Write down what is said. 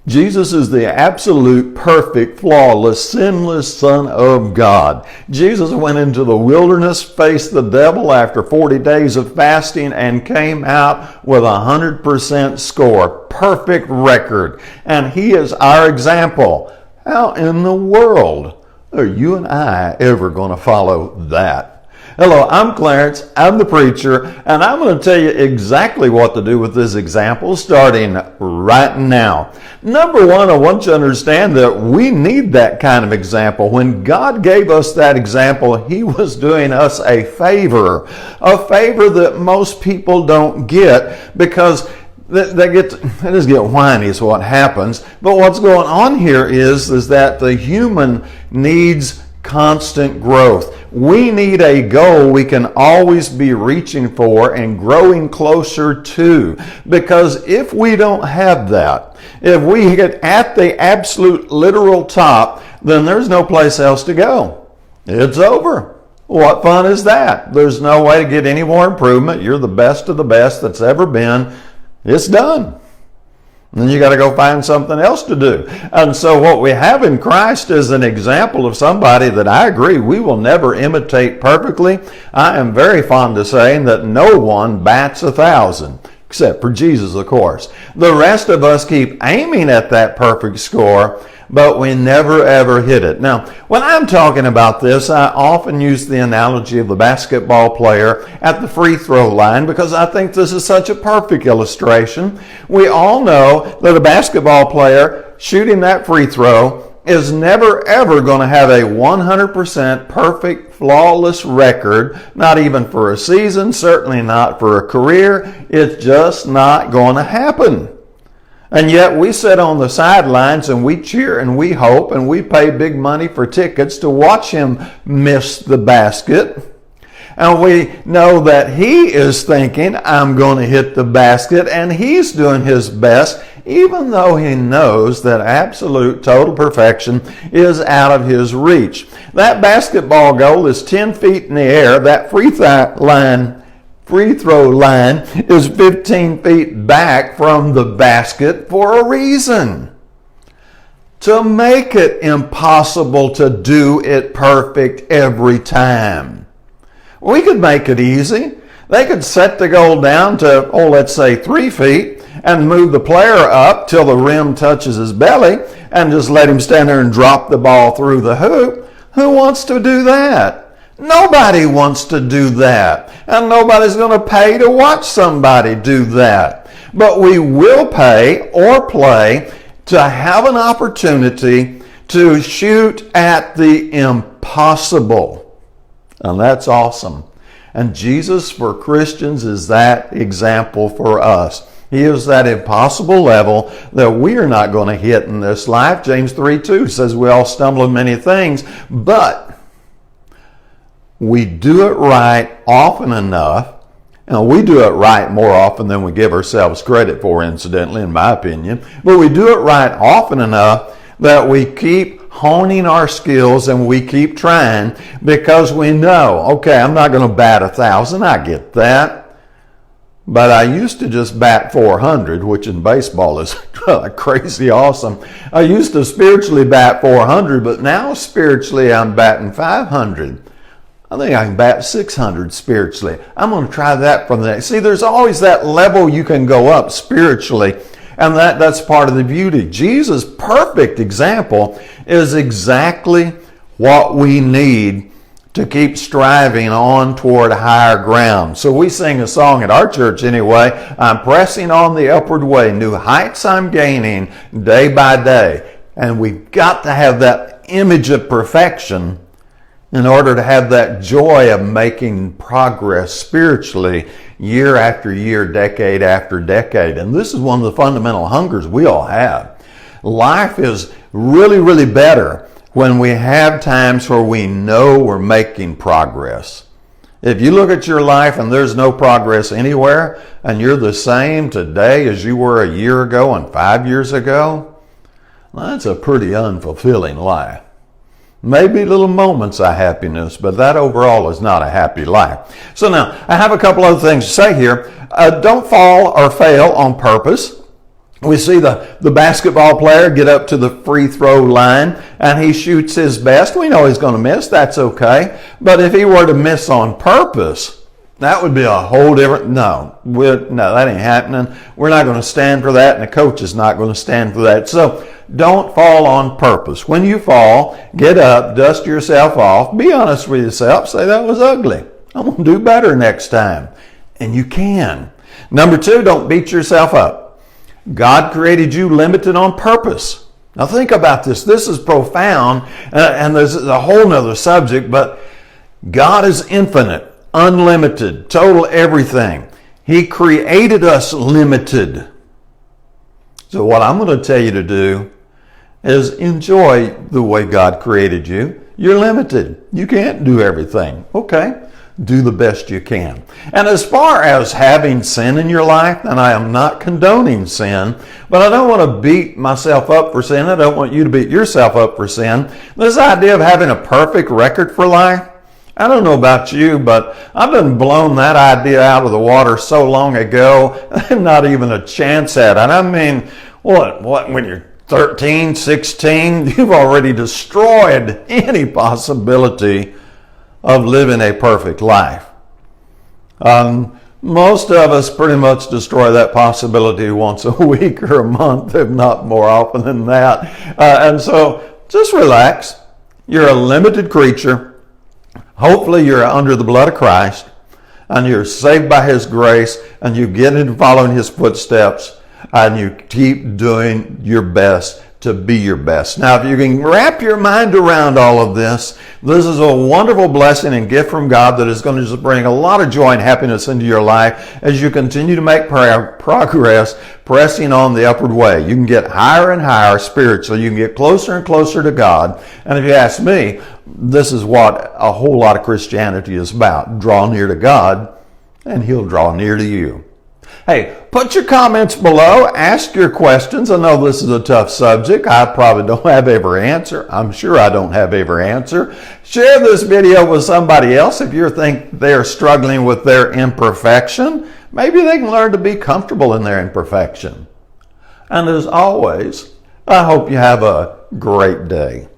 Jesus is the absolute, perfect, flawless, sinless Son of God. Jesus went into the wilderness, faced the devil after 40 days of fasting, and came out with 100% score. Perfect record. And he is our example. How in the world are you and I ever going to follow that? Hello, I'm Clarence, I'm the preacher, and I'm going to tell you exactly what to do with this example starting right now. Number one, I want you to understand that we need that kind of example. When God gave us that example, He was doing us a favor that most people don't get because they just get whiny is what happens. But what's going on here is that the human needs constant growth. We need a goal we can always be reaching for and growing closer to. Because if we don't have that, if we get at the absolute literal top, then there's no place else to go. It's over. What fun is that? There's no way to get any more improvement. You're the best of the best that's ever been. It's done. And then you got to go find something else to do. And so what we have in Christ is an example of somebody that I agree we will never imitate perfectly. I am very fond of saying that no one bats 1,000, except for Jesus, of course. The rest of us keep aiming at that perfect score, but we never ever hit it. Now, when I'm talking about this, I often use the analogy of the basketball player at the free throw line because I think this is such a perfect illustration. We all know that a basketball player shooting that free throw is never ever going to have a 100% perfect, flawless record, not even for a season, certainly not for a career. It's just not going to happen. And yet we sit on the sidelines and we cheer and we hope and we pay big money for tickets to watch him miss the basket. And we know that he is thinking, I'm going to hit the basket, and he's doing his best, even though he knows that absolute total perfection is out of his reach. That basketball goal is 10 feet in the air. That free throw line is 15 feet back from the basket for a reason. To make it impossible to do it perfect every time. We could make it easy. They could set the goal down to, let's say 3 feet and move the player up till the rim touches his belly and just let him stand there and drop the ball through the hoop. Who wants to do that? Nobody wants to do that. And nobody's going to pay to watch somebody do that. But we will pay or play to have an opportunity to shoot at the impossible. And that's awesome. And Jesus for Christians is that example for us. He is that impossible level that we are not going to hit in this life. James 3:2 says we all stumble in many things, but we do it right often enough. And we do it right more often than we give ourselves credit for, incidentally, in my opinion. But we do it right often enough that we keep honing our skills and we keep trying because we know, okay, I'm not going to bat 1,000. I get that. But I used to just bat 400, which in baseball is crazy awesome. I used to spiritually bat 400, but now spiritually I'm batting 500. I think I can bat 600 spiritually. I'm going to try that from the next. See, there's always that level you can go up spiritually, and that's part of the beauty. Jesus' perfect example is exactly what we need to keep striving on toward higher ground. So we sing a song at our church anyway, I'm pressing on the upward way, new heights I'm gaining day by day. And we've got to have that image of perfection in order to have that joy of making progress spiritually year after year, decade after decade. And this is one of the fundamental hungers we all have. Life is really, really better when we have times where we know we're making progress. If you look at your life and there's no progress anywhere, and you're the same today as you were a year ago and 5 years ago, well, that's a pretty unfulfilling life. Maybe little moments of happiness, but that overall is not a happy life. So now, I have a couple other things to say here. Don't fall or fail on purpose. We see the basketball player get up to the free throw line and he shoots his best. We know he's going to miss. That's okay. But if he were to miss on purpose, that would be a whole different, no, that ain't happening. We're not going to stand for that, and the coach is not going to stand for that. So don't fall on purpose. When you fall, get up, dust yourself off, be honest with yourself, say that was ugly. I'm going to do better next time. And you can. Number 2, don't beat yourself up. God created you limited on purpose. Now think about this. This is profound, and there's a whole nother subject, but God is infinite, unlimited, total everything. He created us limited. So what I'm going to tell you to do is enjoy the way God created you. You're limited. You can't do everything. Okay. Do the best you can. And as far as having sin in your life, and I am not condoning sin, but I don't want to beat myself up for sin. I don't want you to beat yourself up for sin. This idea of having a perfect record for life, I don't know about you, but I've been blown that idea out of the water so long ago, not even a chance at it. I mean, what, when you're 13, 16, you've already destroyed any possibility of living a perfect life. Most of us pretty much destroy that possibility once a week or a month, if not more often than that. And so just relax. You're a limited creature. Hopefully you're under the blood of Christ and you're saved by His grace and you get into following His footsteps and you keep doing your best to be your best. Now, if you can wrap your mind around all of this, this is a wonderful blessing and gift from God that is going to just bring a lot of joy and happiness into your life as you continue to make progress, pressing on the upward way. You can get higher and higher spiritually. You can get closer and closer to God. And if you ask me, this is what a whole lot of Christianity is about. Draw near to God, and He'll draw near to you. Hey, put your comments below. Ask your questions. I know this is a tough subject. I probably don't have every answer. I'm sure I don't have every answer. Share this video with somebody else if you think they're struggling with their imperfection. Maybe they can learn to be comfortable in their imperfection. And as always, I hope you have a great day.